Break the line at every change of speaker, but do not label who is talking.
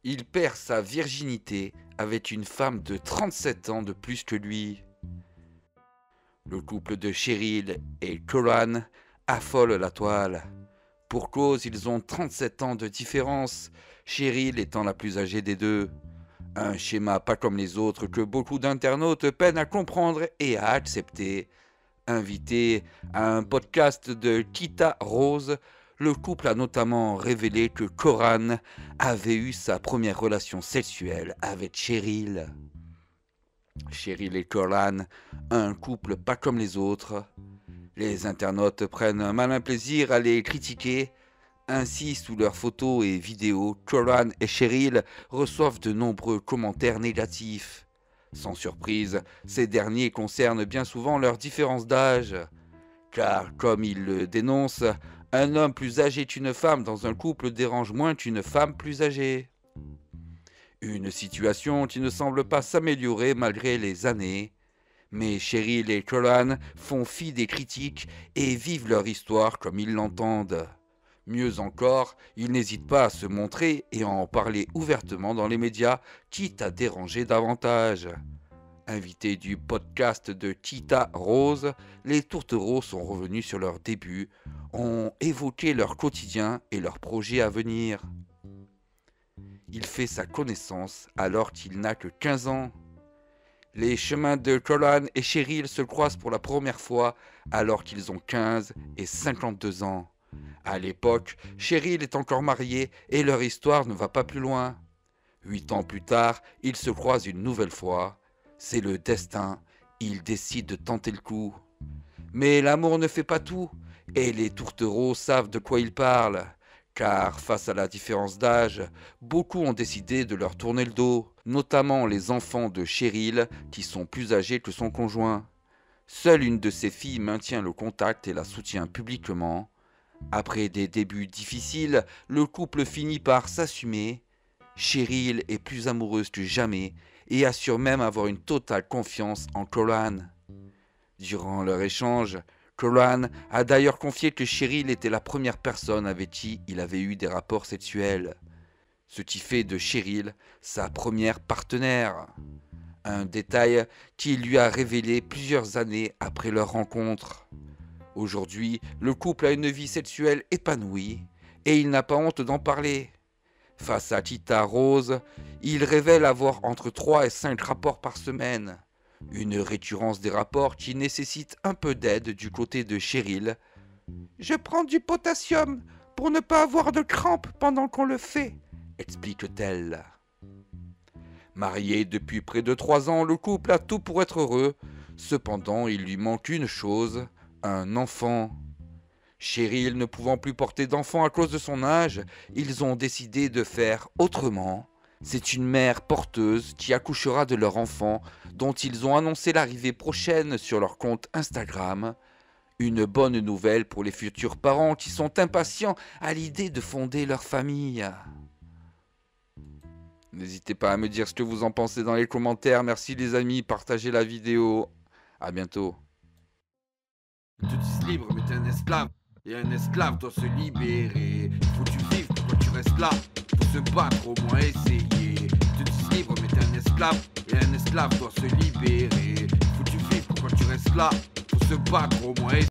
Il perd sa virginité avec une femme de 37 ans de plus que lui. Le couple de Cheryl et Coran affole la toile. Pour cause, ils ont 37 ans de différence, Cheryl étant la plus âgée des deux. Un schéma pas comme les autres que beaucoup d'internautes peinent à comprendre et à accepter. Invité à un podcast de Kita Rose, le couple a notamment révélé que Coran avait eu sa première relation sexuelle avec Cheryl. Cheryl et Coran, un couple pas comme les autres. Les internautes prennent un malin plaisir à les critiquer. Ainsi, sous leurs photos et vidéos, Coran et Cheryl reçoivent de nombreux commentaires négatifs. Sans surprise, ces derniers concernent bien souvent leur différence d'âge. Car, comme ils le dénoncent, un homme plus âgé qu'une femme dans un couple dérange moins qu'une femme plus âgée. Une situation qui ne semble pas s'améliorer malgré les années. Mais Cheryl et Coran font fi des critiques et vivent leur histoire comme ils l'entendent. Mieux encore, ils n'hésitent pas à se montrer et à en parler ouvertement dans les médias, quitte à déranger davantage. Invités du podcast de Kita Rose, les tourtereaux sont revenus sur leurs débuts, ont évoqué leur quotidien et leurs projets à venir. Il fait sa connaissance alors qu'il n'a que 15 ans. Les chemins de Coran et Cheryl se croisent pour la première fois alors qu'ils ont 15 et 52 ans. À l'époque, Cheryl est encore mariée et leur histoire ne va pas plus loin. 8 ans plus tard, ils se croisent une nouvelle fois. C'est le destin, ils décident de tenter le coup. Mais l'amour ne fait pas tout, et les tourtereaux savent de quoi ils parlent. Car face à la différence d'âge, beaucoup ont décidé de leur tourner le dos, notamment les enfants de Cheryl qui sont plus âgés que son conjoint. Seule une de ses filles maintient le contact et la soutient publiquement. Après des débuts difficiles, le couple finit par s'assumer. Cheryl est plus amoureuse que jamais et assure même avoir une totale confiance en Coran. Durant leur échange, Coran a d'ailleurs confié que Cheryl était la première personne avec qui il avait eu des rapports sexuels, ce qui fait de Cheryl sa première partenaire. Un détail qu'il lui a révélé plusieurs années après leur rencontre. Aujourd'hui, le couple a une vie sexuelle épanouie et il n'a pas honte d'en parler. Face à Kita Rose, il révèle avoir entre 3 et 5 rapports par semaine. Une récurrence des rapports qui nécessite un peu d'aide du côté de Cheryl. « Je prends du potassium pour ne pas avoir de crampes pendant qu'on le fait », explique-t-elle. Marié depuis près de 3 ans, le couple a tout pour être heureux. Cependant, il lui manque une chose, un enfant. Cheryl ne pouvant plus porter d'enfant à cause de son âge, ils ont décidé de faire autrement. C'est une mère porteuse qui accouchera de leur enfant, dont ils ont annoncé l'arrivée prochaine sur leur compte Instagram. Une bonne nouvelle pour les futurs parents qui sont impatients à l'idée de fonder leur famille. N'hésitez pas à me dire ce que vous en pensez dans les commentaires. Merci les amis, partagez la vidéo. À bientôt.
Ils te disent libre, mais t'es un esclave. Et un esclave doit se libérer. Faut que tu vives, pourquoi tu restes là? Faut se battre, au moins essayer. Ils te disent libre, mais t'es un esclave. Et un esclave doit se libérer. Faut que tu vives, pourquoi tu restes là? Faut se battre, au moins essayer.